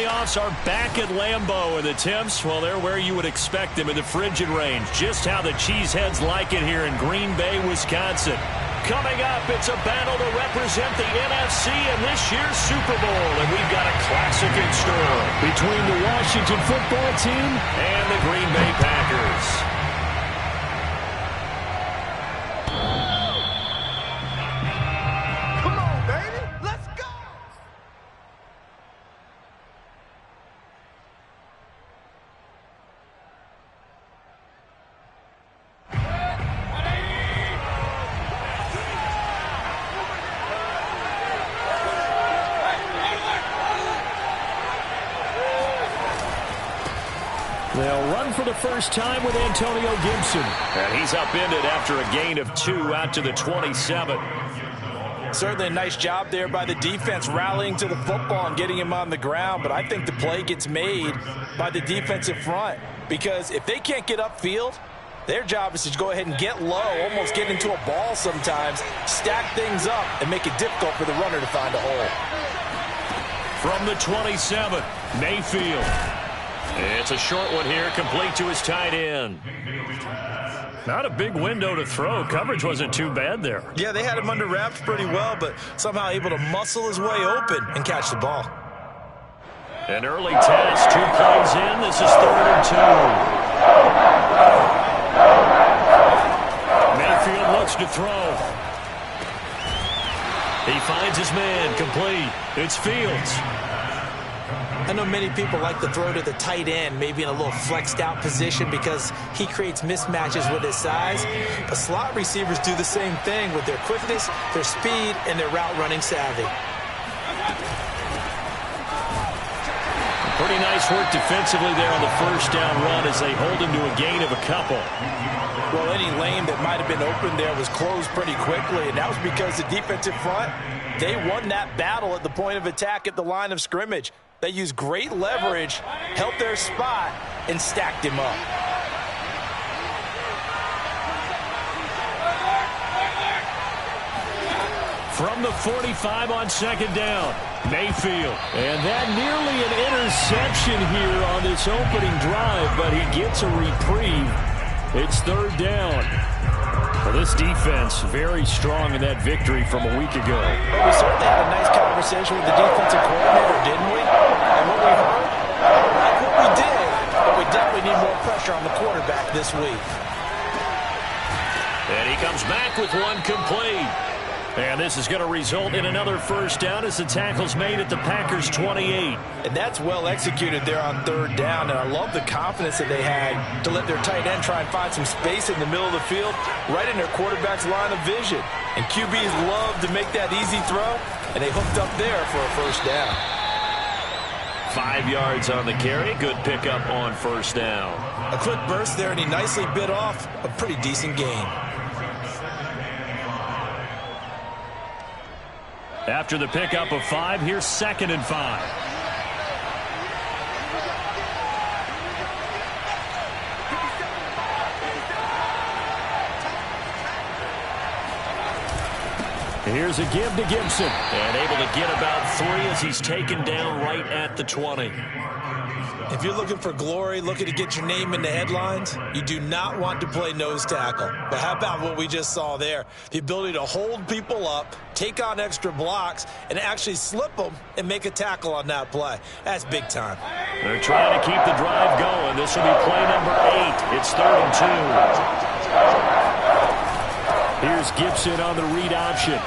playoffs are back at Lambeau, and the temps, well, they're where you would expect them in the frigid range. Just how the Cheeseheads like it here in Green Bay, Wisconsin. Coming up, it's a battle to represent the NFC in this year's Super Bowl, and we've got a classic in store between the Washington football team and the Green Bay Packers. They'll run for the first time with Antonio Gibson. And he's upended after a gain of 2 out to the 27. Certainly a nice job there by the defense rallying to the football and getting him on the ground. But I think the play gets made by the defensive front. Because if they can't get upfield, their job is to go ahead and get low, almost get into a ball sometimes, stack things up, and make it difficult for the runner to find a hole. From the 27, Mayfield. It's a short one here, complete to his tight end. Not a big window to throw. Coverage wasn't too bad there. Yeah, they had him under wraps pretty well, but somehow able to muscle his way open and catch the ball. An early test, 2 plays in. This is 3rd and 2. Mayfield looks to throw. He finds his man, complete. It's Fields. I know many people like to throw to the tight end, maybe in a little flexed out position because he creates mismatches with his size. But slot receivers do the same thing with their quickness, their speed, and their route running savvy. Pretty nice work defensively there on the first down run as they hold him to a gain of a couple. Well, any lane that might have been open there was closed pretty quickly, and that was because the defensive front, they won that battle at the point of attack at the line of scrimmage. They used great leverage, held their spot, and stacked him up. From the 45 on 2nd down, Mayfield. And that nearly an interception here on this opening drive, but he gets a reprieve. It's 3rd down. Well, this defense very strong in that victory from a week ago. Well, we certainly had a nice conversation with the defensive coordinator, didn't we? And what we heard, like what we did, but we definitely need more pressure on the quarterback this week. And he comes back with one complete. And this is going to result in another first down as the tackle's made at the Packers' 28. And that's well executed there on 3rd down. And I love the confidence that they had to let their tight end try and find some space in the middle of the field, right in their quarterback's line of vision. And QBs love to make that easy throw, and they hooked up there for a first down. 5 yards on the carry. Good pickup on first down. A quick burst there, and he nicely bit off a pretty decent gain. After the pickup of 5, here's 2nd and 5. Here's a give to Gibson. And able to get about 3 as he's taken down right at the 20. If you're looking for glory, looking to get your name in the headlines, you do not want to play nose tackle. But how about what we just saw there? The ability to hold people up, take on extra blocks, and actually slip them and make a tackle on that play. That's big time. They're trying to keep the drive going. This will be play number 8. It's 3rd and 2. Here's Gibson on the read option.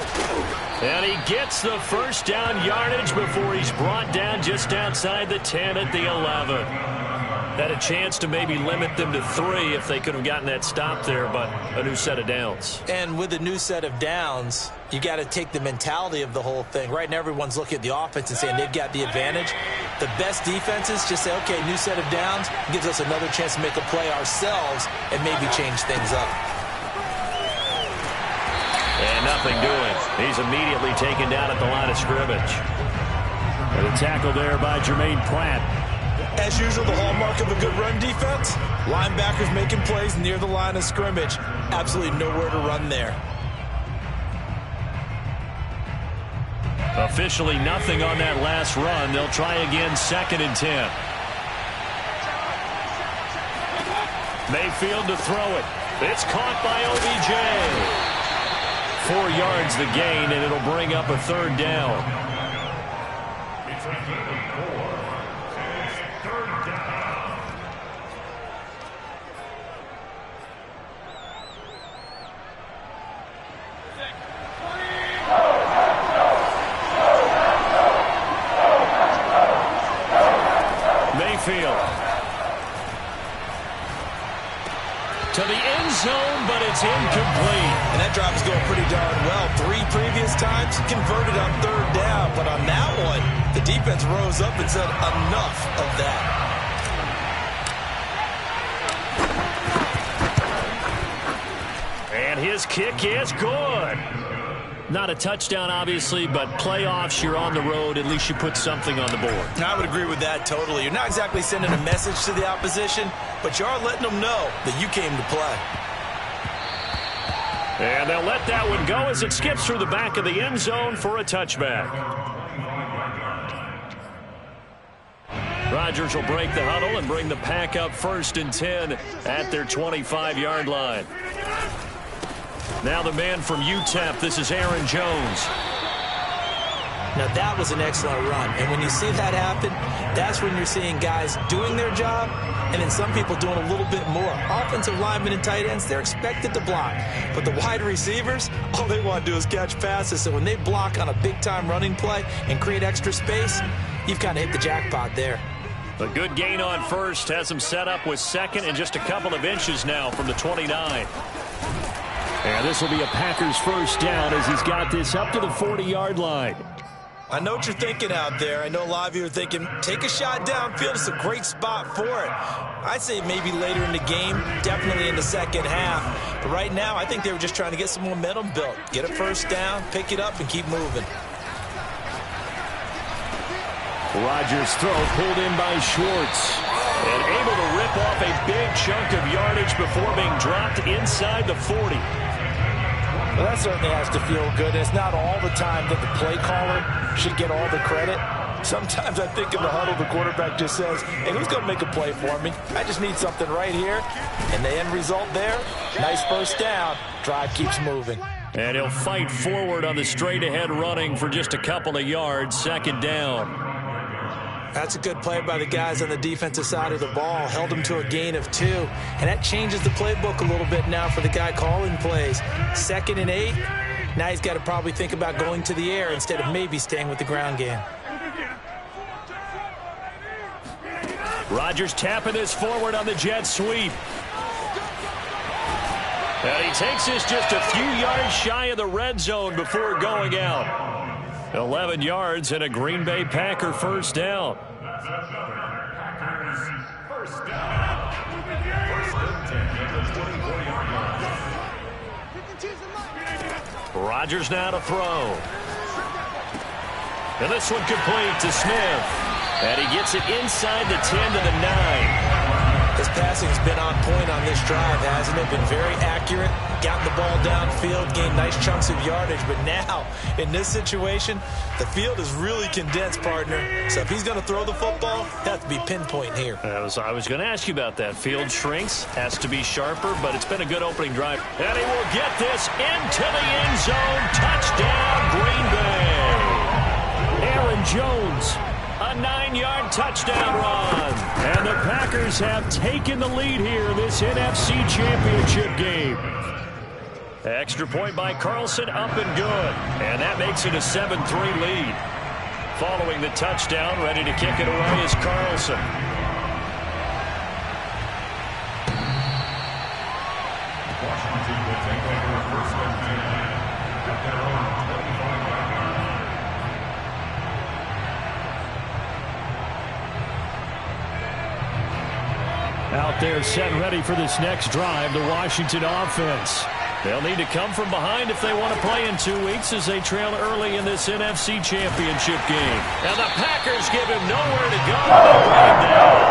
And he gets the first down yardage before he's brought down just outside the 10 at the 11. Had a chance to maybe limit them to 3 if they could have gotten that stop there, but a new set of downs. And with a new set of downs, you got to take the mentality of the whole thing. Right now, everyone's looking at the offense and saying they've got the advantage. The best defenses just say, okay, new set of downs gives us another chance to make a play ourselves and maybe change things up. And nothing doing. He's immediately taken down at the line of scrimmage. And a tackle there by Jermaine Pratt. As usual, the hallmark of a good run defense, linebackers making plays near the line of scrimmage. Absolutely nowhere to run there. Officially nothing on that last run. They'll try again, 2nd and 10. Mayfield to throw it. It's caught by OBJ. 4 yards the gain, and it'll bring up a 3rd down. Mayfield to the end zone, but it's incomplete. And that drive is going pretty darn well. 3 previous times, converted on 3rd down. But on that one, the defense rose up and said, enough of that. And his kick is good. Not a touchdown, obviously, but playoffs, you're on the road. At least you put something on the board. I would agree with that totally. You're not exactly sending a message to the opposition, but you are letting them know that you came to play. And they'll let that one go as it skips through the back of the end zone for a touchback. Rodgers will break the huddle and bring the pack up 1st and 10 at their 25-yard line. Now the man from UTEP, this is Aaron Jones. Now that was an excellent run, and when you see that happen, that's when you're seeing guys doing their job and then some people doing a little bit more. Offensive linemen and tight ends, they're expected to block, but the wide receivers, all they want to do is catch passes. So when they block on a big-time running play and create extra space, you've kind of hit the jackpot there. A good gain on 1st has him set up with 2nd and just a couple of inches now from the 29. And this will be a Packers 1st down as he's got this up to the 40-yard line. I know what you're thinking out there. I know a lot of you are thinking, take a shot downfield. It's a great spot for it. I'd say maybe later in the game, definitely in the 2nd half. But right now, I think they were just trying to get some momentum built. Get a 1st down, pick it up, and keep moving. Rodgers' throw pulled in by Schwartz. And able to rip off a big chunk of yardage before being dropped inside the 40. Well, that certainly has to feel good. It's not all the time that the play caller should get all the credit. Sometimes I think in the huddle, the quarterback just says, hey, who's going to make a play for me? I just need something right here. And the end result there, nice 1st down. Drive keeps moving. And he'll fight forward on the straight-ahead running for just a couple of yards, 2nd down. That's a good play by the guys on the defensive side of the ball. Held them to a gain of 2. And that changes the playbook a little bit now for the guy calling plays. 2nd and 8. Now he's got to probably think about going to the air instead of maybe staying with the ground game. Rodgers tapping this forward on the jet sweep. And he takes this just a few yards shy of the red zone before going out. 11 yards and a Green Bay Packer 1st down. Rodgers now to throw. And this one complete to Smith. And he gets it inside the 10 to the 9. His passing's been on point on this drive, hasn't it? Been very accurate, gotten the ball downfield, gained nice chunks of yardage. But now, in this situation, the field is really condensed, partner. So if he's going to throw the football, he'll have to be pinpoint here. I was going to ask you about that. Field shrinks, has to be sharper, but it's been a good opening drive. And he will get this into the end zone. Touchdown, Green Bay. Aaron Jones. A 9-yard touchdown run. And the Packers have taken the lead here in this NFC Championship game. Extra point by Carlson, up and good. And that makes it a 7-3 lead. Following the touchdown, ready to kick it away is Carlson. Washington will take over 1st and 10 at their own 25-yard line. Out there set ready for this next drive, the Washington offense. They'll need to come from behind if they want to play in 2 weeks as they trail early in this NFC Championship game. And the Packers give him nowhere to go. They bring him down.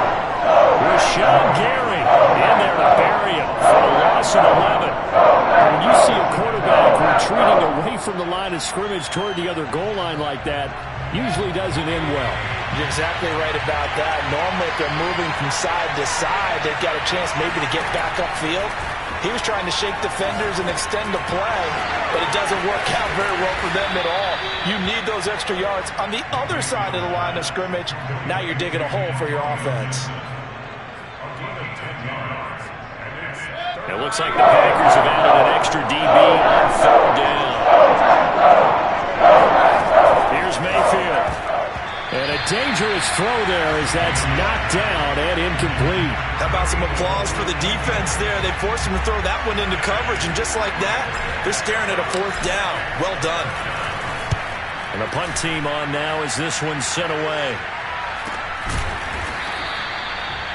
Rashawn Gary in there to bury him for a loss of 11. When you see a quarterback retreating away from the line of scrimmage toward the other goal line like that usually doesn't end well. You're exactly right about that. Normally, if they're moving from side to side, they've got a chance maybe to get back upfield. He was trying to shake defenders and extend the play, but it doesn't work out very well for them at all. You need those extra yards on the other side of the line of scrimmage. Now you're digging a hole for your offense. It looks like the Packers have added an extra DB on third down. Here's Mayfield. And a dangerous throw there as that's knocked down and incomplete. How about some applause for the defense there? They forced him to throw that one into coverage, and just like that, they're staring at a fourth down. Well done. And the punt team on now as this one's sent away.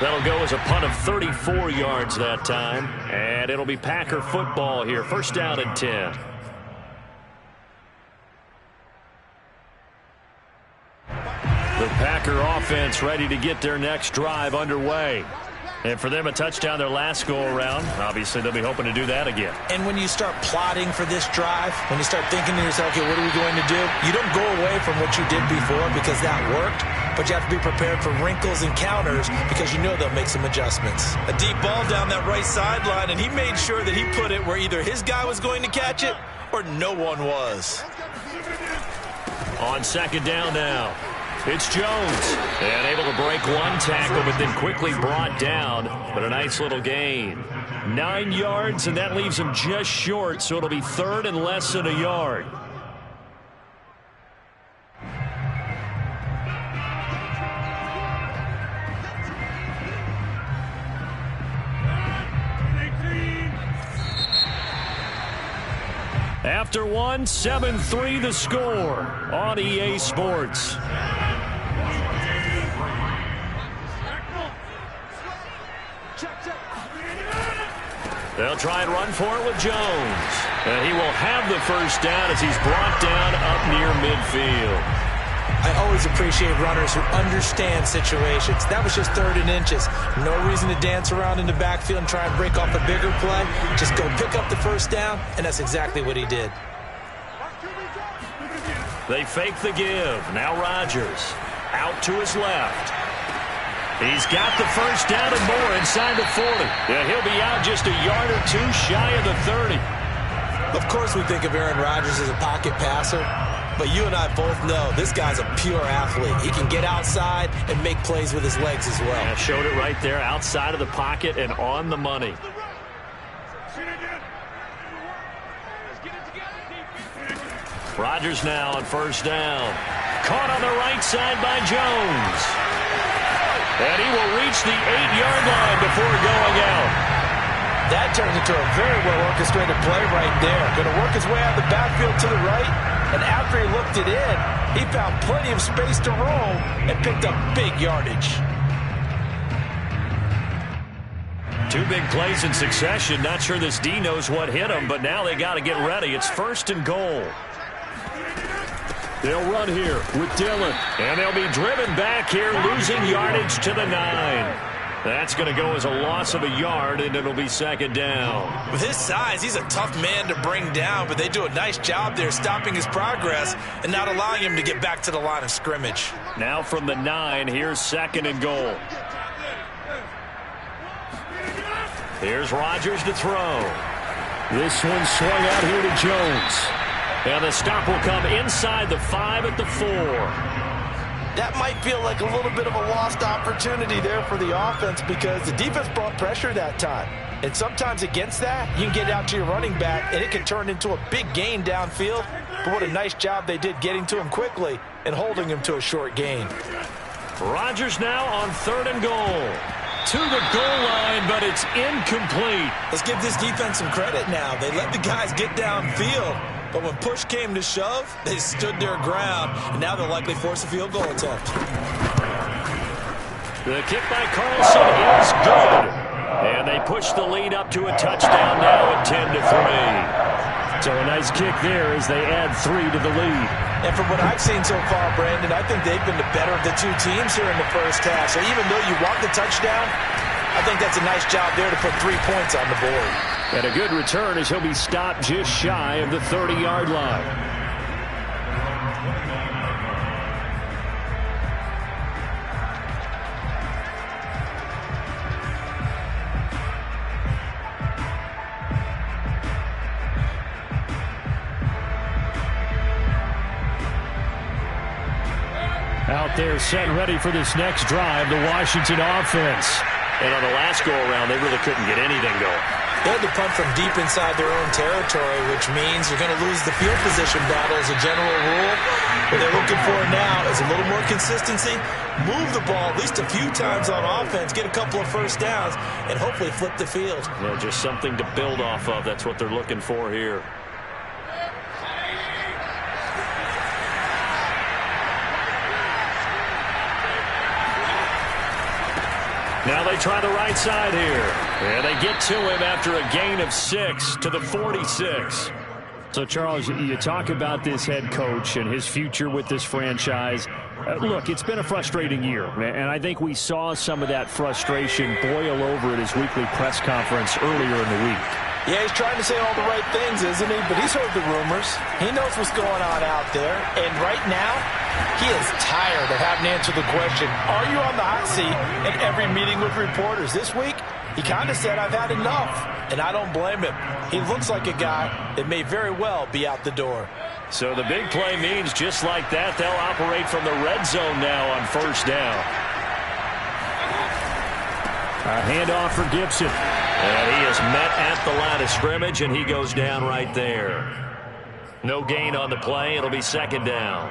That'll go as a punt of 34 yards that time. And it'll be Packer football here. First down and 10. The Packer offense ready to get their next drive underway. And for them, a touchdown their last go-around. Obviously, they'll be hoping to do that again. And when you start plotting for this drive, when you start thinking to yourself, okay, what are we going to do? You don't go away from what you did before because that worked, but you have to be prepared for wrinkles and counters because you know they'll make some adjustments. A deep ball down that right sideline, and he made sure that he put it where either his guy was going to catch it or no one was. On second down now. It's Jones. And able to break one tackle, but then quickly brought down. But a nice little gain. 9 yards, and that leaves him just short, so it'll be third and less than a yard. After one, 7-3 the score on EA Sports. They'll try and run for it with Jones. And he will have the first down as he's brought down up near midfield. I always appreciate runners who understand situations. That was just third and inches. No reason to dance around in the backfield and try and break off a bigger play. Just go pick up the first down, and that's exactly what he did. They fake the give. Now Rodgers out to his left. He's got the first down and more inside the 40. Yeah, he'll be out just a yard or two shy of the 30. Of course we think of Aaron Rodgers as a pocket passer, but you and I both know this guy's a pure athlete. He can get outside and make plays with his legs as well. Yeah, showed it right there outside of the pocket and on the money. Rodgers now on first down. Caught on the right side by Jones. And he will reach the 8-yard line before going out. That turns into a very well-orchestrated play right there. Going to work his way out of the backfield to the right. And after he looked it in, he found plenty of space to roam and picked up big yardage. 2 big plays in succession. Not sure this D knows what hit him, but now they got to get ready. It's first and goal. They'll run here with Dillon. And they'll be driven back here, losing yardage to the 9. That's going to go as a loss of a yard, and it'll be second down. With his size, he's a tough man to bring down, but they do a nice job there stopping his progress and not allowing him to get back to the line of scrimmage. Now from the 9, here's second and goal. Here's Rodgers to throw. This one swung out here to Jones. And the stop will come inside the 5 at the 4. That might feel like a little bit of a lost opportunity there for the offense because the defense brought pressure that time. And sometimes against that, you can get out to your running back, and it can turn into a big gain downfield. But what a nice job they did getting to him quickly and holding him to a short gain. Rodgers now on third and goal. To the goal line, but it's incomplete. Let's give this defense some credit now. They let the guys get downfield. But when push came to shove, they stood their ground, and now they'll likely force a field goal attempt. The kick by Carlson is good. And they push the lead up to a touchdown now at 10-3. So a nice kick there as they add 3 to the lead. And from what I've seen so far, Brandon, I think they've been the better of the two teams here in the first half. So even though you want the touchdown, I think that's a nice job there to put 3 points on the board. And a good return as he'll be stopped just shy of the 30-yard line. Out there set ready for this next drive, the Washington offense. And on the last go-around, they really couldn't get anything going. They had to punt from deep inside their own territory, which means you're going to lose the field position battle as a general rule. What they're looking for now is a little more consistency, move the ball at least a few times on offense, get a couple of first downs, and hopefully flip the field. Yeah, just something to build off of. That's what they're looking for here. Now they try the right side here. And they get to him after a gain of 6 to the 46. So, Charles, you talk about this head coach and his future with this franchise. Look, it's been a frustrating year, and I think we saw some of that frustration boil over at his weekly press conference earlier in the week. Yeah, he's trying to say all the right things, isn't he? But he's heard the rumors. He knows what's going on out there. And right now, he is tired of having to answer the question, are you on the hot seat in every meeting with reporters? This week, he kind of said, I've had enough. And I don't blame him. He looks like a guy that may very well be out the door. So the big play means just like that, they'll operate from the red zone now on first down. A handoff for Gibson. And he is met at the line of scrimmage, and he goes down right there. No gain on the play. It'll be second down.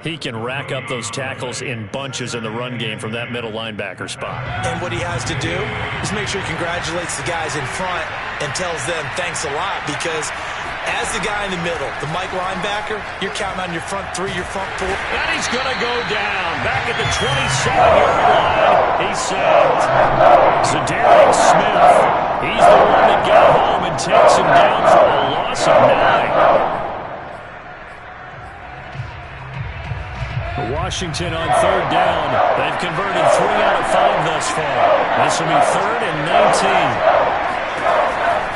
He can rack up those tackles in bunches in the run game from that middle linebacker spot. And what he has to do is make sure he congratulates the guys in front and tells them thanks a lot, because as the guy in the middle, the Mike linebacker, you're counting on your front three, your front four. And he's going to go down. Back at the 27-yard line. He's sacked. Zadarius Smith. He's the one that got home and takes him down for a loss of 9. Washington on third down. They've converted 3 out of 5 thus far. This will be 3rd and 19.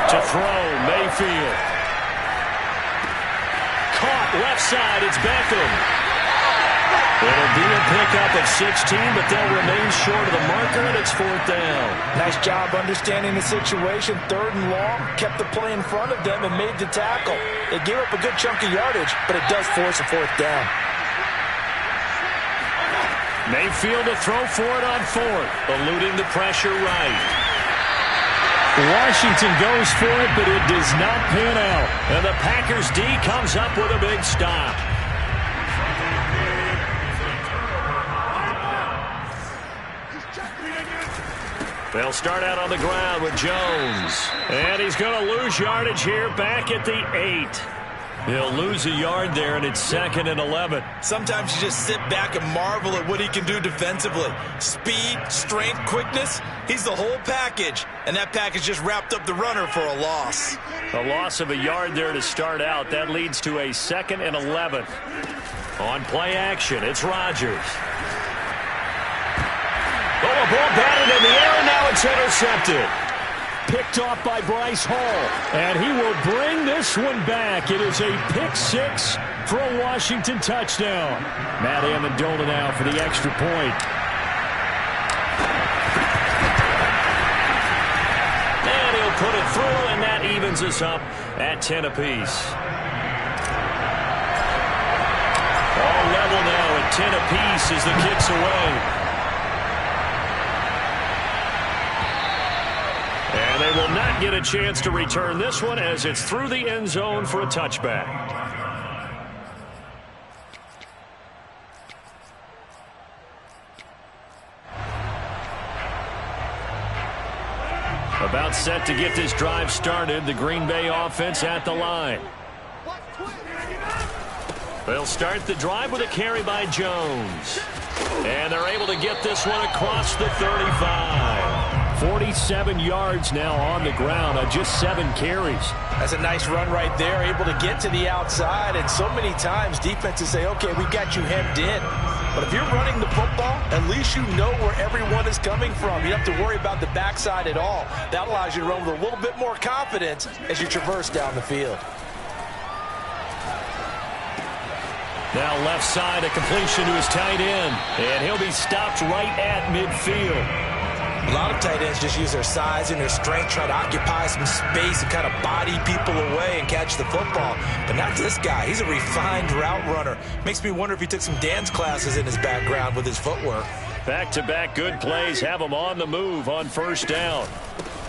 To throw, Mayfield. Caught left side, it's Beckham. It'll be a pickup of 16, but they'll remain short of the marker, and it's 4th down. Nice job understanding the situation. 3rd and long, kept the play in front of them and made the tackle. They gave up a good chunk of yardage, but it does force a 4th down. Mayfield to throw for it on 4th, eluding the pressure right. Washington goes for it, but it does not pan out. And the Packers D comes up with a big stop. They'll start out on the ground with Jones. And he's going to lose yardage here back at the 8. He'll lose a yard there, and it's 2nd and 11. Sometimes you just sit back and marvel at what he can do defensively. Speed, strength, quickness, he's the whole package. And that package just wrapped up the runner for a loss. A loss of a yard there to start out. That leads to a 2nd and 11. On play action, it's Rodgers. Oh, a ball batted in the air, and now it's intercepted. Picked off by Bryce Hall, and he will bring this one back. It is a pick 6 for a Washington touchdown. Matt Amendola now for the extra point. And he'll put it through, and that evens us up at 10 apiece. All level now at 10 apiece as the kick's away. And they will not get a chance to return this one as it's through the end zone for a touchback. About set to get this drive started, the Green Bay offense at the line. They'll start the drive with a carry by Jones. And they're able to get this one across the 35. 47 yards now on the ground on just 7 carries. That's a nice run right there, able to get to the outside. And so many times defenses say, okay, we got you hemmed in. But if you're running the football, at least you know where everyone is coming from. You don't have to worry about the backside at all. That allows you to run with a little bit more confidence as you traverse down the field. Now left side, a completion to his tight end. And he'll be stopped right at midfield. A lot of tight ends just use their size and their strength, try to occupy some space and kind of body people away and catch the football. But not this guy. He's a refined route runner. Makes me wonder if he took some dance classes in his background with his footwork. Back-to-back good plays have him on the move on first down.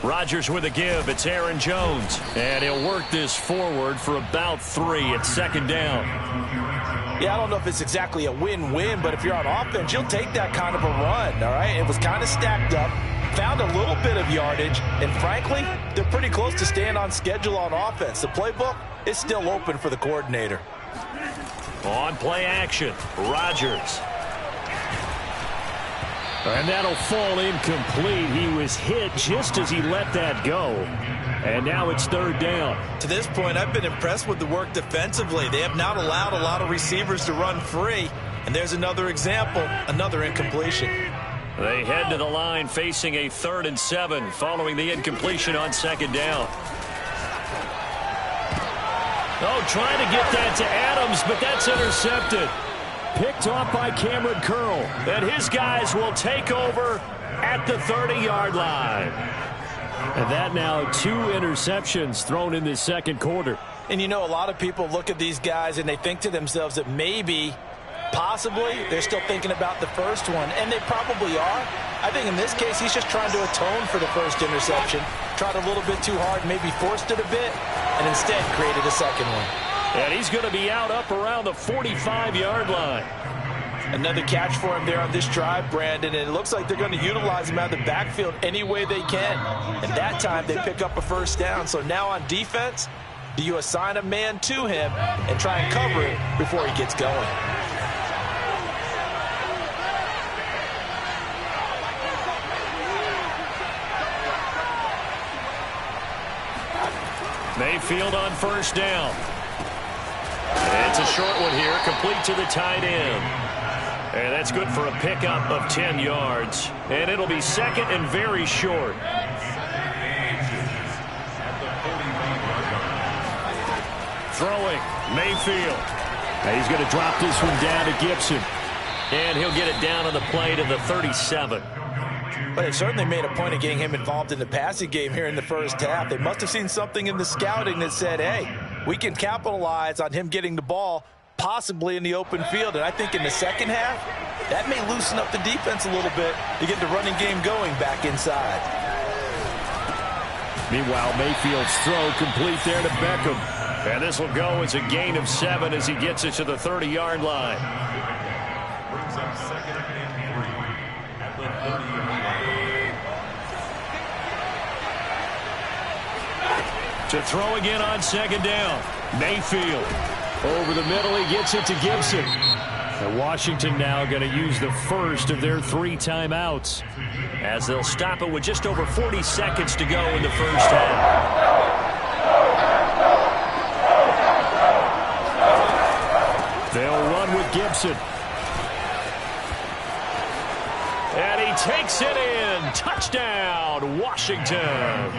Rodgers with a give. It's Aaron Jones. And he'll work this forward for about 3 at second down. Yeah, I don't know if it's exactly a win-win, but if you're on offense, you'll take that kind of a run, all right? It was kind of stacked up, found a little bit of yardage, and frankly, they're pretty close to staying on schedule on offense. The playbook is still open for the coordinator. On play action, Rodgers. And that'll fall incomplete. He was hit just as he let that go. And now it's third down. To this point, I've been impressed with the work defensively. They have not allowed a lot of receivers to run free. And there's another example, another incompletion. They head to the line facing a 3rd and 7 following the incompletion on second down. Oh, trying to get that to Adams, but that's intercepted. Picked off by Cameron Curl. And his guys will take over at the 30-yard line. And that now 2 interceptions thrown in this second quarter. And you know, a lot of people look at these guys and they think to themselves that maybe, possibly, they're still thinking about the first one. And they probably are. I think in this case, he's just trying to atone for the first interception. Tried a little bit too hard, maybe forced it a bit, and instead created a second one. And he's going to be out up around the 45-yard line. Another catch for him there on this drive, Brandon, and it looks like they're going to utilize him out of the backfield any way they can. And that time they pick up a first down. So now on defense, do you assign a man to him and try and cover it before he gets going? Mayfield on first down. It's a short one here, complete to the tight end. And that's good for a pickup of 10 yards. And it'll be second and very short. Throwing, Mayfield. And he's going to drop this one down to Gibson. And he'll get it down on the play to the 37. But they certainly made a point of getting him involved in the passing game here in the first half. They must have seen something in the scouting that said, hey, we can capitalize on him getting the ball possibly in the open field. And I think in the second half, that may loosen up the defense a little bit to get the running game going back inside. Meanwhile, Mayfield's throw complete there to Beckham. And this will go as a gain of 7 as he gets it to the 30-yard line. Brings up second and 3 at the 30-yard line. To throw again on second down. Mayfield. Over the middle, he gets it to Gibson. And Washington now going to use the first of their 3 timeouts, as they'll stop it with just over 40 seconds to go in the first half. They'll run with Gibson. And he takes it in. Touchdown, Washington.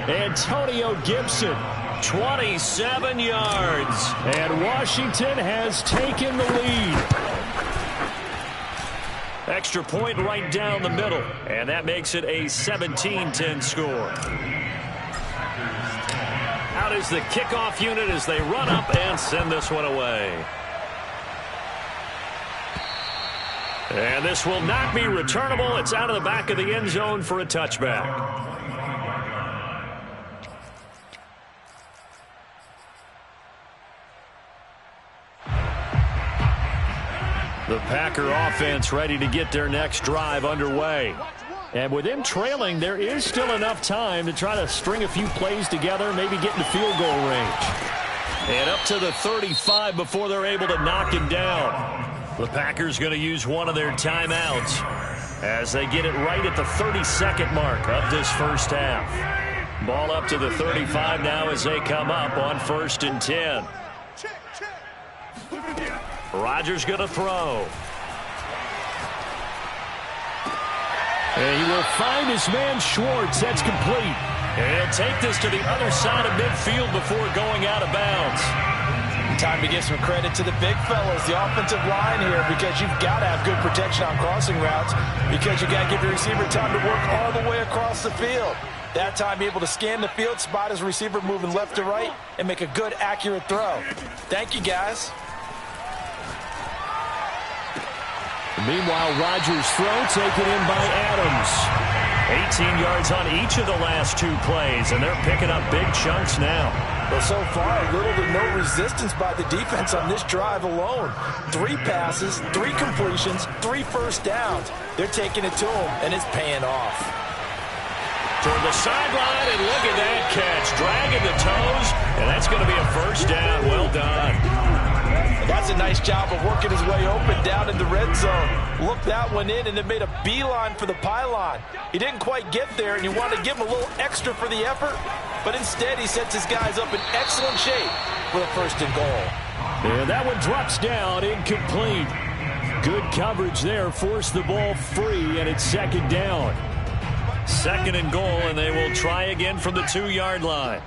Antonio Gibson, 27 yards. And Washington has taken the lead. Extra point right down the middle. And that makes it a 17-10 score. Out is the kickoff unit as they run up and send this one away. And this will not be returnable. It's out of the back of the end zone for a touchback. The Packer offense ready to get their next drive underway. And with them trailing, there is still enough time to try to string a few plays together, maybe get in the field goal range. And up to the 35 before they're able to knock him down. The Packers going to use one of their timeouts as they get it right at the 32nd mark of this first half. Ball up to the 35 now as they come up on 1st and 10. Rodgers going to throw. And he will find his man Schwartz. That's complete. And he'll take this to the other side of midfield before going out of bounds. Time to give some credit to the big fellas, the offensive line here, because you've got to have good protection on crossing routes, because you got to give your receiver time to work all the way across the field. That time, be able to scan the field, spot his receiver moving left to right, and make a good, accurate throw. Thank you, guys. Meanwhile, Rodgers' throw taken in by Adams. 18 yards on each of the last 2 plays, and they're picking up big chunks now. Well, so far, little to no resistance by the defense on this drive alone. 3 passes, 3 completions, 3 first downs. They're taking it to him, and it's paying off. Toward the sideline, and look at that catch. Dragging the toes, and that's going to be a first down. Well done. And that's a nice job of working his way open down in the red zone. Looked that one in and then made a beeline for the pylon. He didn't quite get there, and you want to give him a little extra for the effort, but instead he sets his guys up in excellent shape for the first and goal. And that one drops down, incomplete. Good coverage there, forced the ball free, and it's second down. Second and goal, and they will try again from the 2-yard line.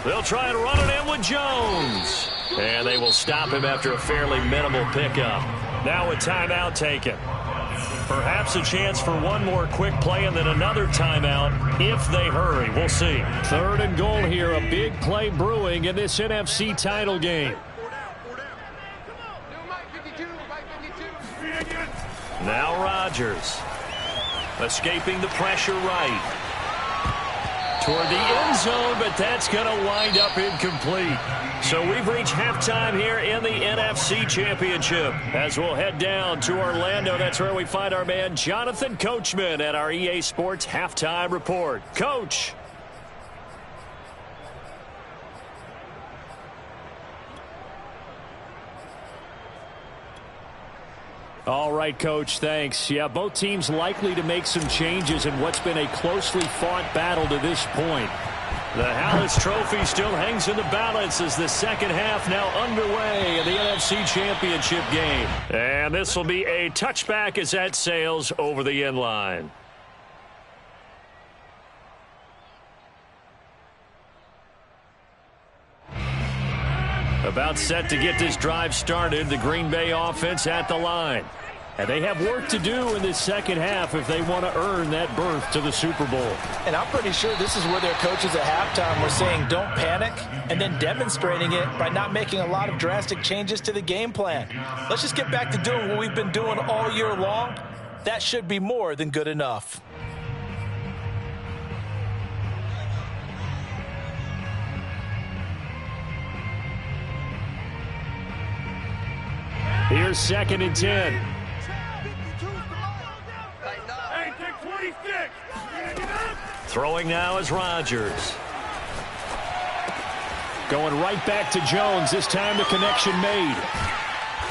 They'll try and run it in with Jones. And they will stop him after a fairly minimal pickup. Now a timeout taken. Perhaps a chance for one more quick play and then another timeout if they hurry. We'll see. Third and goal here. A big play brewing in this NFC title game. Now Rodgers. Escaping the pressure right. Toward the end zone, but that's going to wind up incomplete. So we've reached halftime here in the NFC Championship. As we'll head down to Orlando, that's where we find our man Jonathan Coachman at our EA Sports Halftime Report. Coach. All right, Coach, thanks. Yeah, both teams likely to make some changes in what's been a closely fought battle to this point. The Hallis Trophy still hangs in the balance as the second half now underway in the NFC Championship game. And this will be a touchback as that sails over the end line. About set to get this drive started, the Green Bay offense at the line. And they have work to do in this second half if they want to earn that berth to the Super Bowl. And I'm pretty sure this is where their coaches at halftime were saying don't panic, and then demonstrating it by not making a lot of drastic changes to the game plan. Let's just get back to doing what we've been doing all year long. That should be more than good enough. Here's second and 10. Hey, take 26. Throwing now is Rodgers. Going right back to Jones. This time the connection made.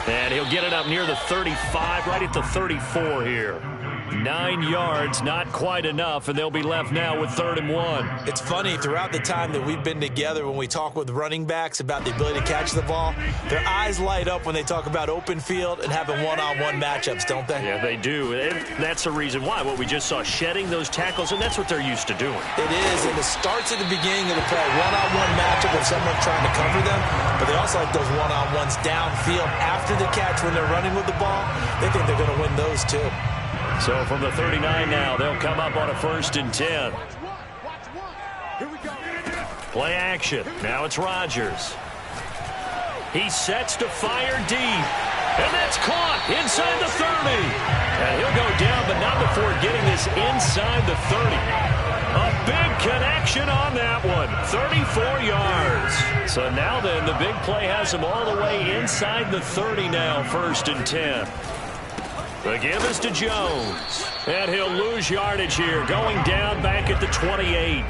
And he'll get it up near the 35, right at the 34 here. 9 yards, not quite enough, and they'll be left now with 3rd and 1. It's funny, throughout the time that we've been together, when we talk with running backs about the ability to catch the ball, their eyes light up when they talk about open field and having one-on-one matchups, don't they? Yeah, they do. And that's the reason why. What we just saw, shedding those tackles, and that's what they're used to doing. It is, and it starts at the beginning of the play. One-on-one matchup with someone trying to cover them, but they also like those one-on-ones downfield after the catch when they're running with the ball. They think they're going to win those too. So from the 39 now, they'll come up on a 1st and 10. Play action. Now it's Rodgers. He sets to fire deep. And that's caught inside the 30. And he'll go down, but not before getting this inside the 30. A big connection on that one. 34 yards. So now then, the big play has him all the way inside the 30 now, 1st and 10. The give is to Jones. And he'll lose yardage here, going down back at the 28.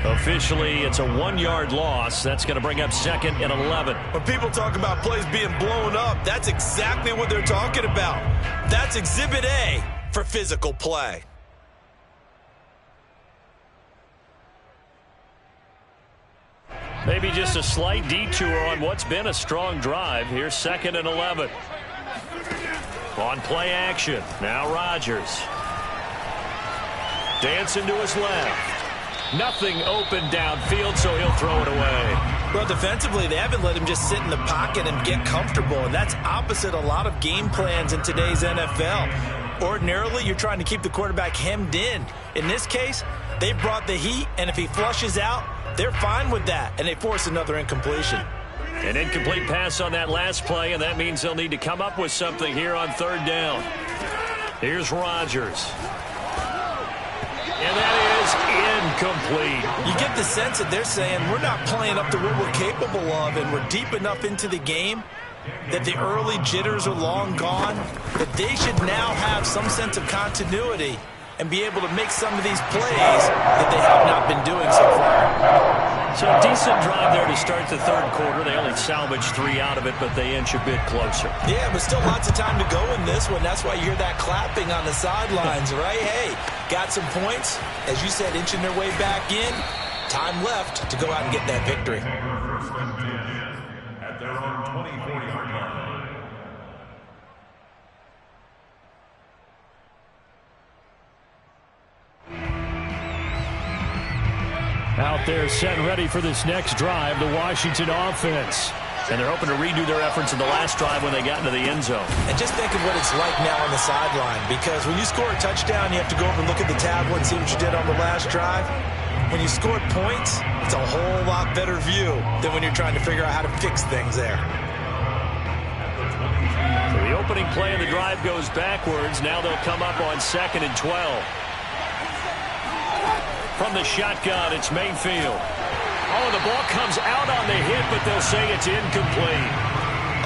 Officially, it's a 1-yard loss. That's going to bring up 2nd and 11. When people talk about plays being blown up, that's exactly what they're talking about. That's Exhibit A for physical play. Maybe just a slight detour on what's been a strong drive. Here's 2nd and 11. On play action, now Rodgers. Dancing to his left. Nothing open downfield, so he'll throw it away. Well, defensively, they haven't let him just sit in the pocket and get comfortable, and that's opposite a lot of game plans in today's NFL. Ordinarily, you're trying to keep the quarterback hemmed in. In this case, they brought the heat, and if he flushes out, they're fine with that, and they force another incompletion. An incomplete pass on that last play, and that means they'll need to come up with something here on third down. Here's Rodgers. And that is incomplete. You get the sense that they're saying we're not playing up to what we're capable of, and we're deep enough into the game that the early jitters are long gone, that they should now have some sense of continuity and be able to make some of these plays that they have not been doing so far. So a decent drive there to start the third quarter. They only salvaged 3 out of it, but they inch a bit closer. Yeah, but still lots of time to go in this one. That's why you hear that clapping on the sidelines, right? Hey, got some points. As you said, inching their way back in. Time left to go out and get that victory. First and 10 at their own 24-yard line. Out there set and ready for this next drive, the Washington offense. And they're hoping to redo their efforts in the last drive when they got into the end zone. And just think of what it's like now on the sideline, because when you score a touchdown, you have to go over and look at the tablet and see what you did on the last drive. When you score points, it's a whole lot better view than when you're trying to figure out how to fix things there. So the opening play of the drive goes backwards. Now they'll come up on 2nd and 12. From the shotgun, it's Mayfield. Oh, the ball comes out on the hit, but they'll say it's incomplete.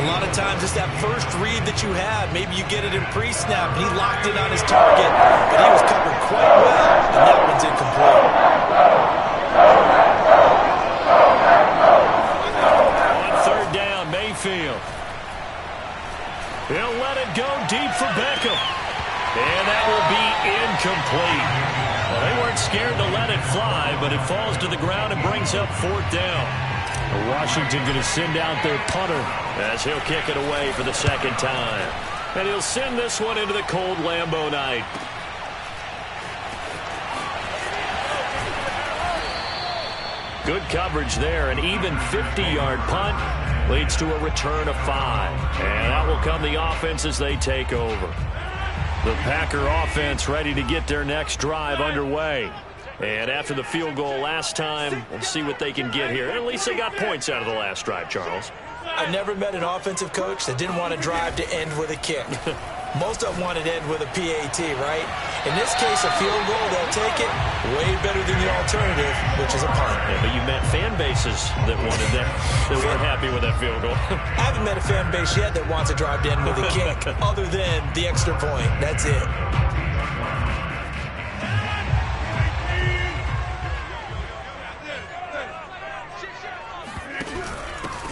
A lot of times it's that first read that you had. Maybe you get it in pre-snap, and he locked in on his target, but he was covered quite well, and that one's incomplete. On third down, Mayfield. He'll let it go deep for Beckham. And that will be incomplete. Well, they weren't scared to let it fly, but it falls to the ground and brings up 4th down. Washington going to send out their punter as he'll kick it away for the second time. And he'll send this one into the cold Lambeau night. Good coverage there. An even 50-yard punt leads to a return of 5. And that will come the offense as they take over. The Packer offense ready to get their next drive underway. And after the field goal last time, we'll see what they can get here. At least they got points out of the last drive, Charles. I've never met an offensive coach that didn't want to drive to end with a kick. Most of them wanted to end with a PAT, right? In this case, a field goal, they'll take it way better than the alternative, which is a punt. Yeah, but you met fan bases that wanted that, that weren't happy with that field goal. I haven't met a fan base yet that wants to drive to end with a kick, other than the extra point. That's it.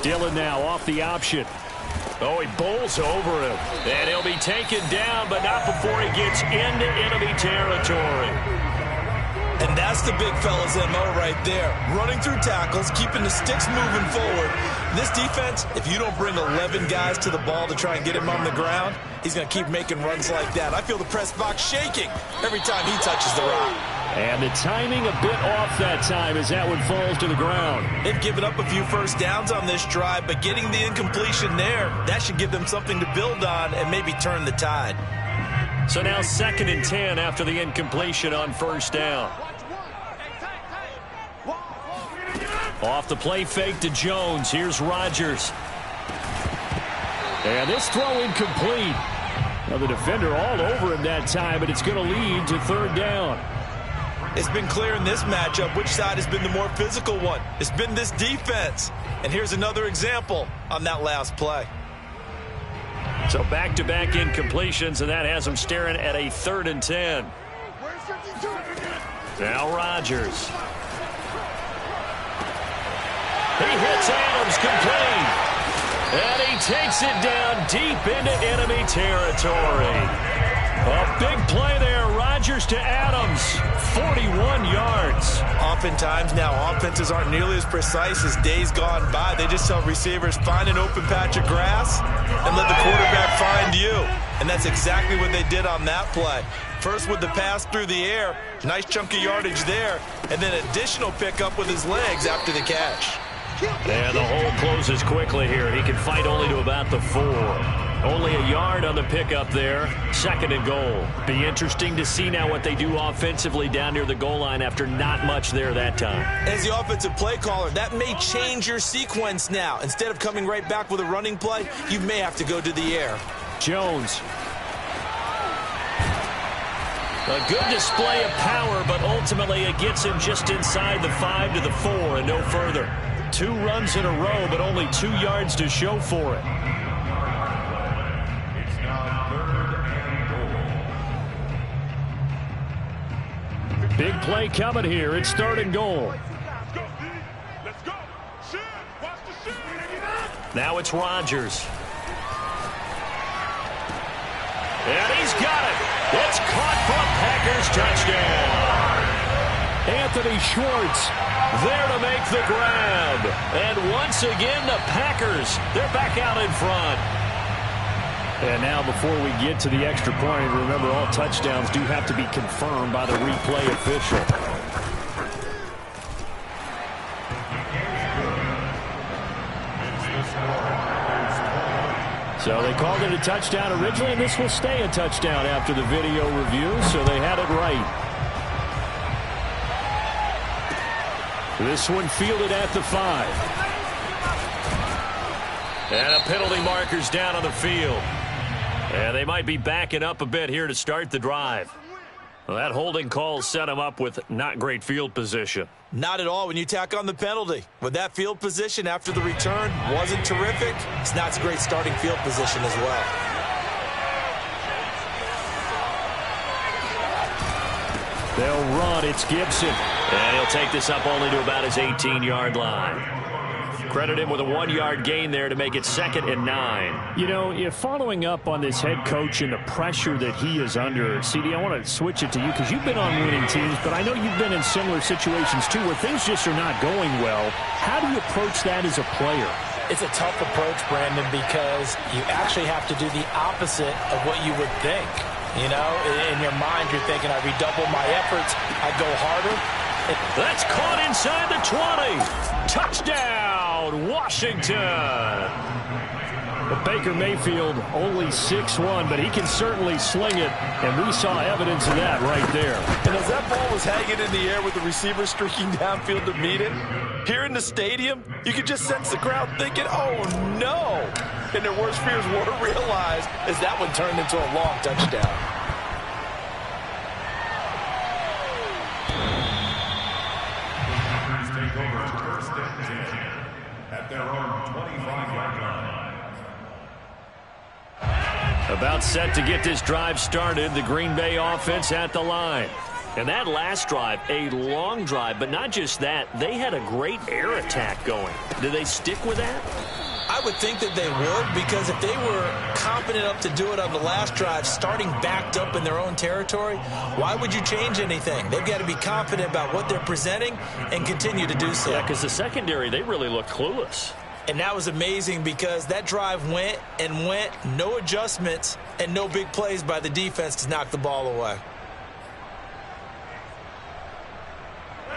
Dillon now off the option. Oh, he bowls over him. And he'll be taken down, but not before he gets into enemy territory. And that's the big fella's MO right there. Running through tackles, keeping the sticks moving forward. This defense, if you don't bring 11 guys to the ball to try and get him on the ground, he's going to keep making runs like that. I feel the press box shaking every time he touches the rock. And the timing a bit off that time as that one falls to the ground. They've given up a few first downs on this drive, but getting the incompletion there, that should give them something to build on and maybe turn the tide. So now 2nd and 10 after the incompletion on first down. Off the play fake to Jones. Here's Rodgers. And this throw incomplete. Now the defender all over him that time, but it's going to lead to 3rd down. It's been clear in this matchup which side has been the more physical one. It's been this defense. And here's another example on that last play. So back-to-back incompletions, and that has them staring at a 3rd and 10. Now Rodgers. He hits Adams complete. And he takes it down deep into enemy territory. A big play there. Rodgers to Adams. 41 yards. Oftentimes now offenses aren't nearly as precise as days gone by. They just tell receivers, find an open patch of grass and let the quarterback find you. And that's exactly what they did on that play. First with the pass through the air, nice chunk of yardage there, and then additional pickup with his legs after the catch. And the hole closes quickly here. He can fight only to about the 4. Only a yard on the pickup there. 2nd and goal. Be interesting to see now what they do offensively down near the goal line after not much there that time. As the offensive play caller, that may change your sequence now. Instead of coming right back with a running play, you may have to go to the air. Jones. A good display of power, but ultimately it gets him just inside the 5 to the 4 and no further. 2 runs in a row, but only 2 yards to show for it. It's now 3rd and goal. Big play coming here. It's 3rd and goal. Let's go. Shoot. Watch the shoot. Now it's Rodgers. And he's got it. It's caught for a Packers touchdown. Anthony Schwartz there to make the grab. And once again, the Packers, they're back out in front. And now before we get to the extra point, remember all touchdowns do have to be confirmed by the replay official. So they called it a touchdown originally, and this will stay a touchdown after the video review, so they had it right. This one fielded at the 5. And a penalty marker's down on the field. And they might be backing up a bit here to start the drive. Well, that holding call set him up with not great field position. Not at all when you tack on the penalty. With that field position after the return wasn't terrific, it's not a great starting field position as well. They'll run. It's Gibson. And he'll take this up only to about his 18-yard line. Credit him with a 1-yard gain there to make it 2nd and 9. You know, if following up on this head coach and the pressure that he is under, CD, I want to switch it to you because you've been on winning teams, but I know you've been in similar situations too where things just are not going well. How do you approach that as a player? It's a tough approach, Brandon, because you actually have to do the opposite of what you would think. You know, in your mind, you're thinking, I redouble my efforts, I go harder. That's caught inside the 20. Touchdown, Washington. But Baker Mayfield only 6'1", but he can certainly sling it, and we saw evidence of that right there. And as that ball was hanging in the air with the receiver streaking downfield to meet it, here in the stadium, you could just sense the crowd thinking, oh, no. And their worst fears were realized as that one turned into a long touchdown. Take over 1st and 10 at their own 25-yard line. About set to get this drive started, the Green Bay offense at the line. And that last drive, a long drive, but not just that, they had a great air attack going. Do they stick with that? I would think that they would, because if they were confident enough to do it on the last drive, starting backed up in their own territory, why would you change anything? They've got to be confident about what they're presenting and continue to do so. Yeah, because the secondary, they really look clueless. And that was amazing because that drive went and went, no adjustments, and no big plays by the defense to knock the ball away.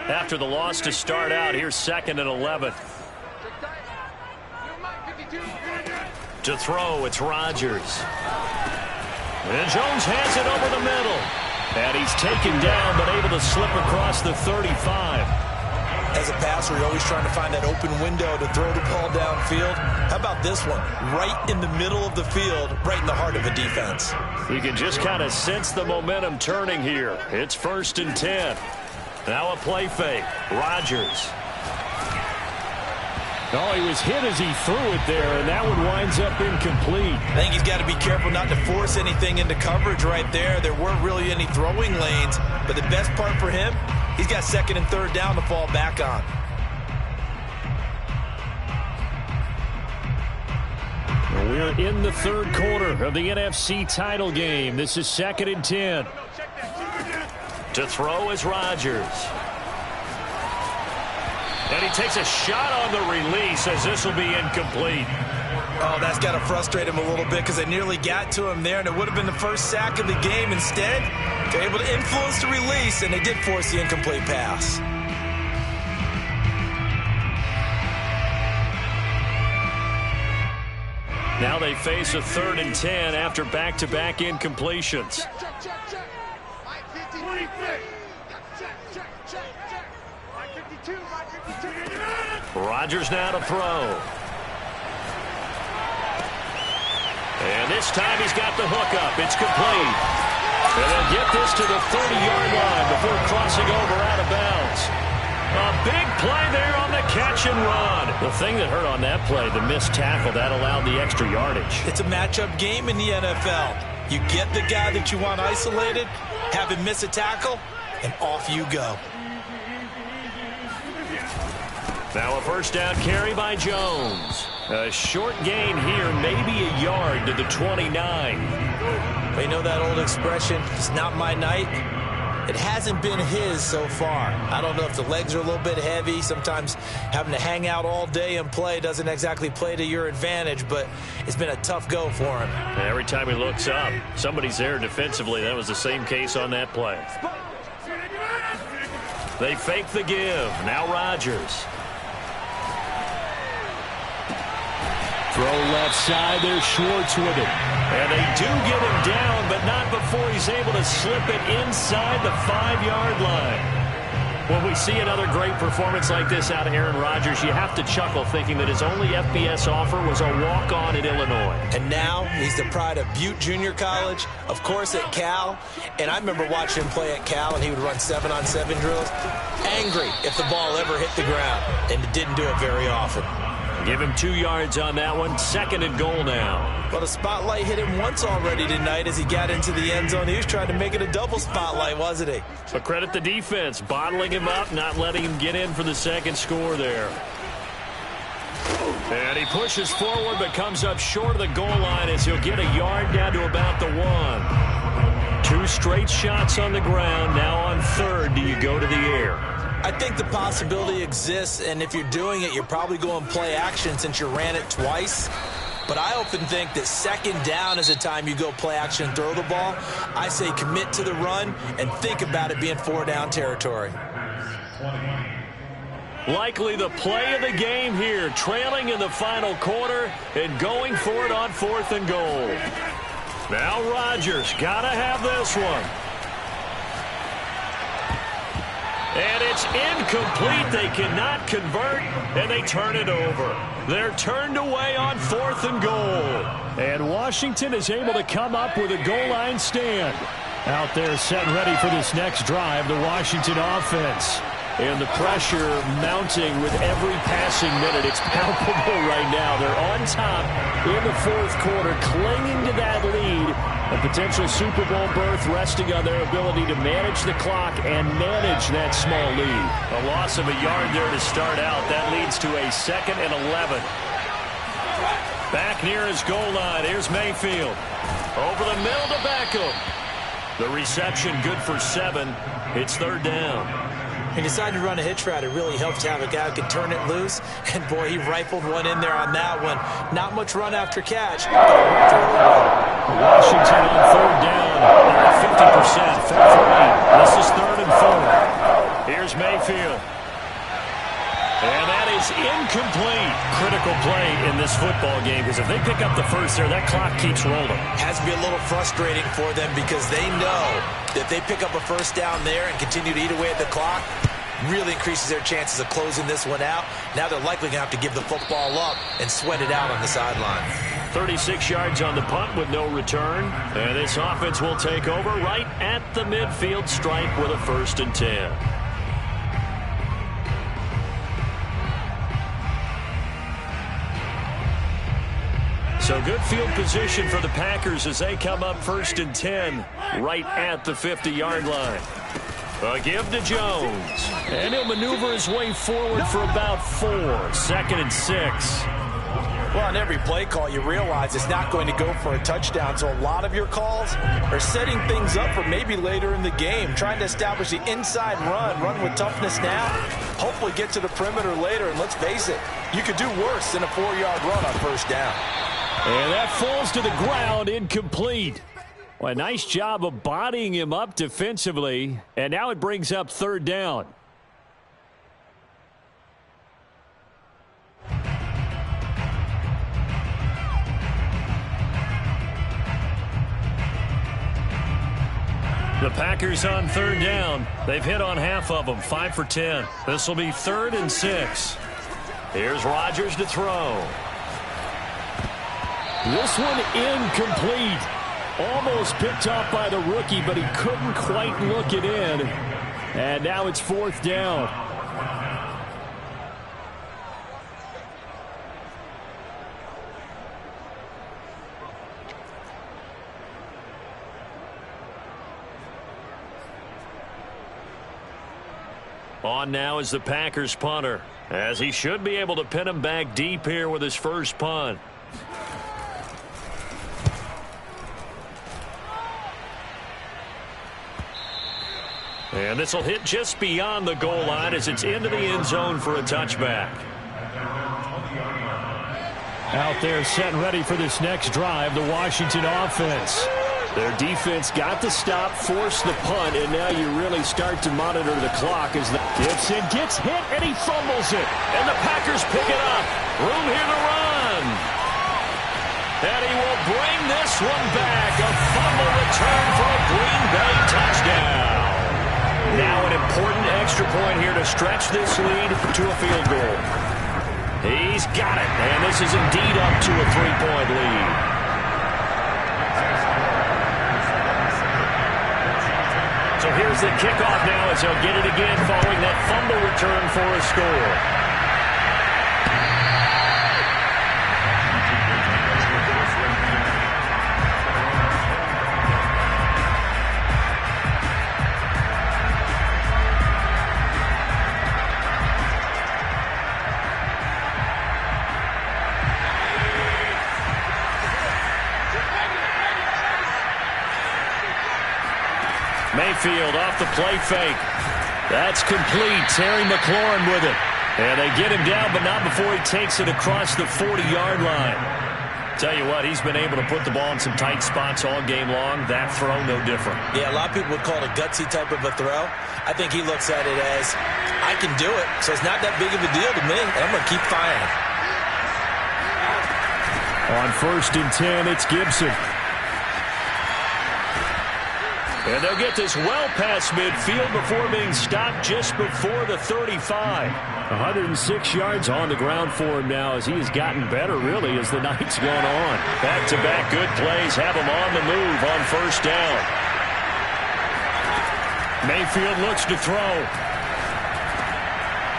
After the loss to start out, here's 2nd and 11. To throw, it's Rodgers. And Jones has it over the middle. And he's taken down, but able to slip across the 35. As a passer, you're always trying to find that open window to throw the ball downfield. How about this one? Right in the middle of the field, right in the heart of a defense. You can just kind of sense the momentum turning here. It's 1st and 10. Now a play fake. Rodgers. Oh, he was hit as he threw it there, and that one winds up incomplete. I think he's got to be careful not to force anything into coverage right there. There weren't really any throwing lanes, but the best part for him, he's got 2nd and 3rd down to fall back on. We're in the 3rd quarter of the NFC title game. This is 2nd and 10. To throw is Rodgers. And he takes a shot on the release as this will be incomplete. Oh, that's got to frustrate him a little bit because they nearly got to him there, and it would have been the first sack of the game. Instead, they're able to influence the release, and they did force the incomplete pass. Now they face a 3rd and 10 after back-to-back incompletions. Rodgers now to throw. And this time he's got the hook up. It's complete. And they'll get this to the 30-yard line before crossing over out of bounds. A big play there on the catch and run. The thing that hurt on that play, the missed tackle, that allowed the extra yardage. It's a matchup game in the NFL. You get the guy that you want isolated, have him miss a tackle, and off you go. Now a first down carry by Jones. A short gain here, maybe a yard to the 29. But you know that old expression, it's not my night? It hasn't been his so far. I don't know if the legs are a little bit heavy. Sometimes having to hang out all day and play doesn't exactly play to your advantage, but it's been a tough go for him. And every time he looks up, somebody's there defensively. That was the same case on that play. They fake the give. Now Rodgers. Throw left side, there's Schwartz with it. And they do get him down, but not before he's able to slip it inside the 5-yard line. When we see another great performance like this out of Aaron Rodgers, you have to chuckle thinking that his only FBS offer was a walk-on at Illinois. And now he's the pride of Butte Junior College, of course at Cal. And I remember watching him play at Cal, and he would run 7-on-7 drills. Angry if the ball ever hit the ground, and it didn't do it very often. Give him 2 yards on that one. 2nd and goal now. Well, the spotlight hit him once already tonight as he got into the end zone. He was trying to make it a double spotlight, wasn't he? But credit the defense, bottling him up, not letting him get in for the second score there. And he pushes forward but comes up short of the goal line as he'll get a yard down to about the 1. 2 straight shots on the ground. Now on 3rd, do you go to the air? I think the possibility exists, and if you're doing it, you're probably going play action since you ran it twice. But I often think that 2nd down is the time you go play action and throw the ball. I say commit to the run and think about it being 4-down territory. Likely the play of the game here, trailing in the final quarter and going for it on 4th and goal. Now Rodgers, gotta have this one. And it's incomplete. They cannot convert, and they turn it over. They're turned away on 4th and goal. And Washington is able to come up with a goal line stand. Out there set ready for this next drive, the Washington offense. And the pressure mounting with every passing minute. It's palpable right now. They're on top in the 4th quarter, clinging to that lead. A potential Super Bowl berth resting on their ability to manage the clock and manage that small lead. A loss of a yard there to start out. That leads to a 2nd and 11. Back near his goal line. Here's Mayfield. Over the middle to Beckham. The reception good for 7. It's 3rd down. He decided to run a hitch route. It really helped to have a guy who could turn it loose. And, boy, he rifled one in there on that one. Not much run after catch. Washington on 3rd down. They're at 50%. 4-3. This is 3rd and 4. Here's Mayfield. And that is incomplete. Critical play in this football game because if they pick up the first there, that clock keeps rolling. Has to be a little frustrating for them because they know that if they pick up a first down there and continue to eat away at the clock, really increases their chances of closing this one out. Now they're likely going to have to give the football up and sweat it out on the sideline. 36 yards on the punt with no return. And this offense will take over right at the midfield stripe with a 1st and 10. So good field position for the Packers as they come up 1st and 10 right at the 50-yard line. A give to Jones. And he'll maneuver his way forward for about 4. 2nd and 6. Well, on every play call, you realize it's not going to go for a touchdown. So a lot of your calls are setting things up for maybe later in the game, trying to establish the inside run with toughness now, hopefully get to the perimeter later. And let's face it, you could do worse than a 4-yard run on first down. And that falls to the ground, incomplete. Well, a nice job of bodying him up defensively. And now it brings up third down. The Packers on third down. They've hit on half of them, 5 for 10. This will be 3rd and 6. Here's Rodgers to throw. This one incomplete. Almost picked off by the rookie, but he couldn't quite look it in. And now it's 4th down. On now is the Packers punter, as he should be able to pin him back deep here with his first punt. And this will hit just beyond the goal line as it's into the end zone for a touchback. Out there set and ready for this next drive, the Washington offense. Their defense got the stop, forced the punt, and now you really start to monitor the clock as the Gibson gets hit and he fumbles it. And the Packers pick it up. Room here to run. And he will bring this one back. A fumble return for a Green Bay touchdown. Now an important extra point here to stretch this lead to a field goal. He's got it, and this is indeed up to a 3-point lead. So here's the kickoff now as he'll get it again following that fumble return for a score. Mayfield off the play fake. That's complete. Terry McLaurin with it. And they get him down, but not before he takes it across the 40-yard line. Tell you what, he's been able to put the ball in some tight spots all game long. That throw, no different. Yeah, a lot of people would call it a gutsy type of a throw. I think he looks at it as, I can do it, so it's not that big of a deal to me, and I'm going to keep firing. On 1st and 10, it's Gibson. And they'll get this well past midfield before being stopped just before the 35. 106 yards on the ground for him now as he has gotten better, really, as the night's gone on. Back-to-back good plays have him on the move on 1st down. Mayfield looks to throw.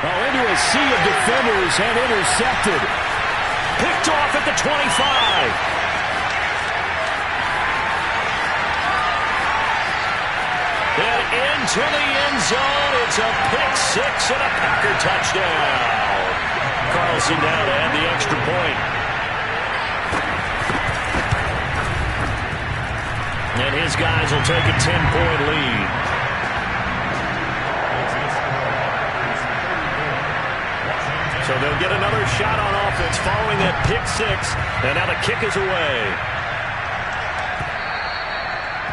Oh, into a sea of defenders and intercepted. Picked off at the 25. And into the end zone, it's a pick-6 and a Packer touchdown. Carlson now to add the extra point. And his guys will take a 10-point lead. So they'll get another shot on offense following that pick-6, and now the kick is away.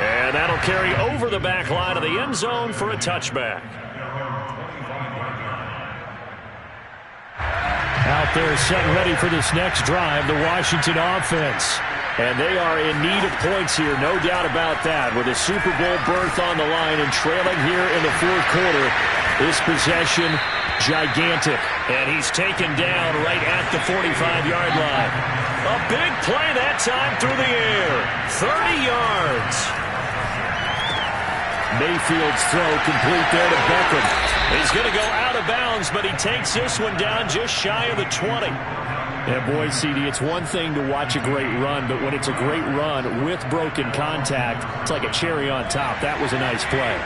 And that'll carry over the back line of the end zone for a touchback. Out there set and ready for this next drive, the Washington offense. And they are in need of points here, no doubt about that. With a Super Bowl berth on the line and trailing here in the 4th quarter, this possession gigantic. And he's taken down right at the 45-yard line. A big play that time through the air. 30 yards. Mayfield's throw complete there to Beckham. He's going to go out of bounds, but he takes this one down just shy of the 20. Yeah, boy, CD, it's one thing to watch a great run, but when it's a great run with broken contact, it's like a cherry on top. That was a nice play.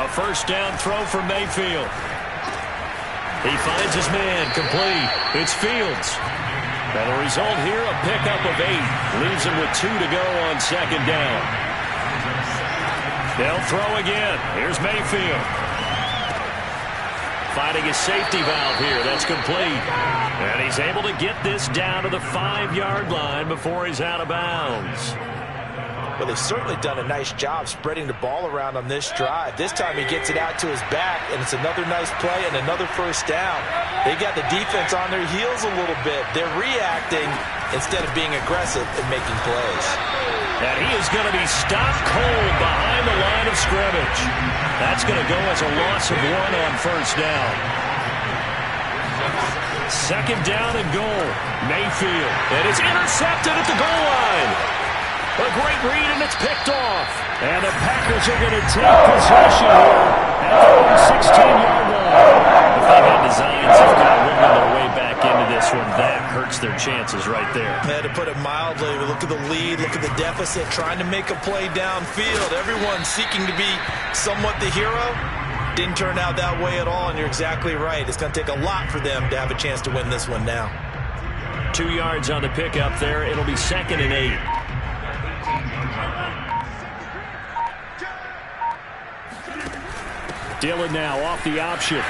A 1st down throw for Mayfield. He finds his man, complete. It's Fields. And the result here, a pickup of 8. Leaves him with 2 to go on 2nd down. They'll throw again. Here's Mayfield. Finding a safety valve here. That's complete. And he's able to get this down to the 5-yard line before he's out of bounds. Well, they've certainly done a nice job spreading the ball around on this drive. This time he gets it out to his back, and it's another nice play and another first down. They got the defense on their heels a little bit. They're reacting instead of being aggressive and making plays. And he is going to be stopped cold behind the line of scrimmage. That's going to go as a loss of 1 on first down. Second down and goal. Mayfield. And it's intercepted at the goal line. A great read, and it's picked off. And the Packers are going to take possession here at their own 16-yard line. If they had designs of kind of wiggling their way back into this one, that hurts their chances right there. Yeah, to put it mildly, look at the lead, look at the deficit, trying to make a play downfield. Everyone seeking to be somewhat the hero. Didn't turn out that way at all, and you're exactly right. It's going to take a lot for them to have a chance to win this one now. 2 yards on the pickup there. It'll be 2nd and 8. Dillon now off the option.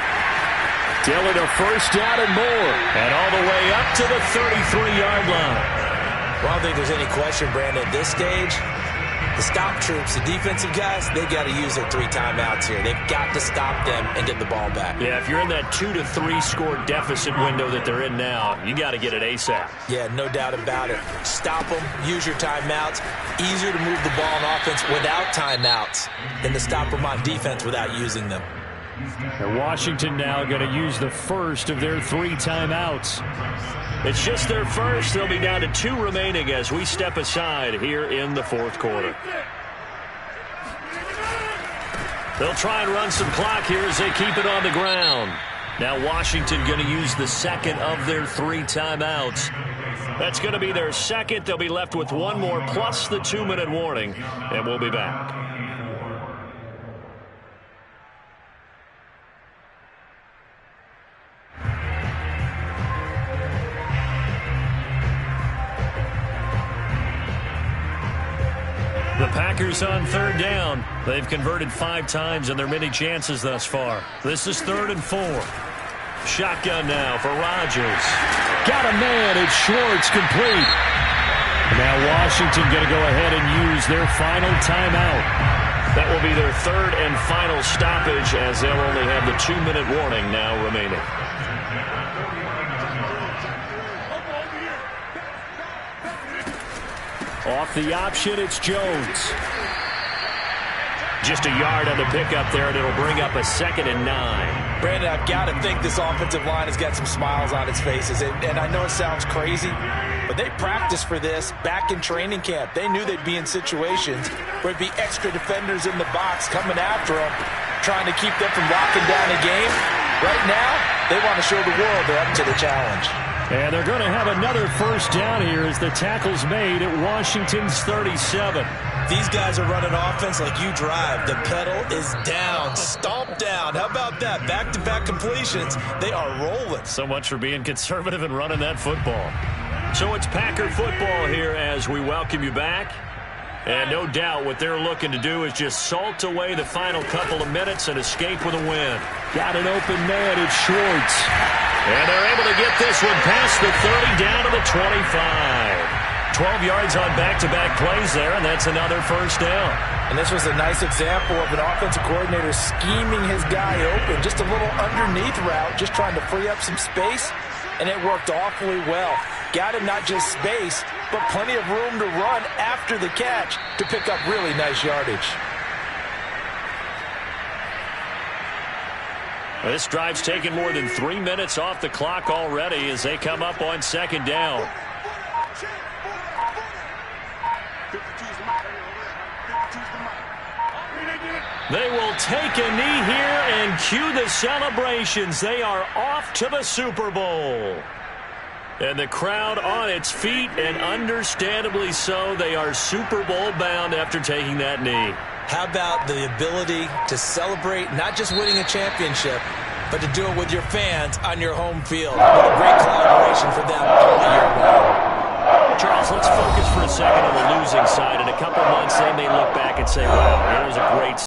Dillon a first down and more. And all the way up to the 33-yard line. Well, I don't think there's any question, Brandon, at this stage, the stop troops, the defensive guys, they've got to use their 3 timeouts here. They've got to stop them and get the ball back. Yeah, if you're in that 2 to 3 score deficit window that they're in now, you got to get it ASAP. Yeah, no doubt about it. Stop them, use your timeouts. Easier to move the ball on offense without timeouts than to stop them on defense without using them. And Washington now going to use the first of their 3 timeouts. It's just their first. They'll be down to 2 remaining as we step aside here in the 4th quarter. They'll try and run some clock here as they keep it on the ground. Now Washington going to use the second of their 3 timeouts. That's going to be their second. They'll be left with 1 more plus the 2-minute warning, and we'll be back. The Packers on 3rd down. They've converted 5 times in their many chances thus far. This is 3rd and 4. Shotgun now for Rodgers. Got a man. It's Schwartz, complete. Now Washington going to go ahead and use their final timeout. That will be their 3rd and final stoppage as they'll only have the 2-minute warning now remaining. Off the option, it's Jones. Just a yard on the pickup there, and it'll bring up a 2nd and 9. Brandon, I've got to think this offensive line has got some smiles on its faces. And I know it sounds crazy, but they practiced for this back in training camp. They knew they'd be in situations where there'd be extra defenders in the box coming after them, trying to keep them from locking down a game. Right now, they want to show the world they're up to the challenge. And they're going to have another first down here as the tackle's made at Washington's 37. These guys are running offense like you drive. The pedal is down, stomped down. How about that? Back-to-back completions. They are rolling. So much for being conservative and running that football. So it's Packer football here as we welcome you back. And no doubt what they're looking to do is just salt away the final couple of minutes and escape with a win. Got an open man. It's Schwartz. And they're able to get this one past the 30 down to the 25. 12 yards on back-to-back plays there, and that's another first down. And this was a nice example of an offensive coordinator scheming his guy open. Just a little underneath route, just trying to free up some space, and it worked awfully well. Got him not just space, but plenty of room to run after the catch to pick up really nice yardage. This drive's taken more than 3 minutes off the clock already as they come up on 2nd down. They will take a knee here and cue the celebrations. They are off to the Super Bowl. And the crowd on its feet, and understandably so. They are Super Bowl bound after taking that knee. How about the ability to celebrate not just winning a championship, but to do it with your fans on your home field? What a great collaboration for them all year long. Charles, let's focus for a second on the losing side. In a couple months, they may look back and might say, wow, there's a great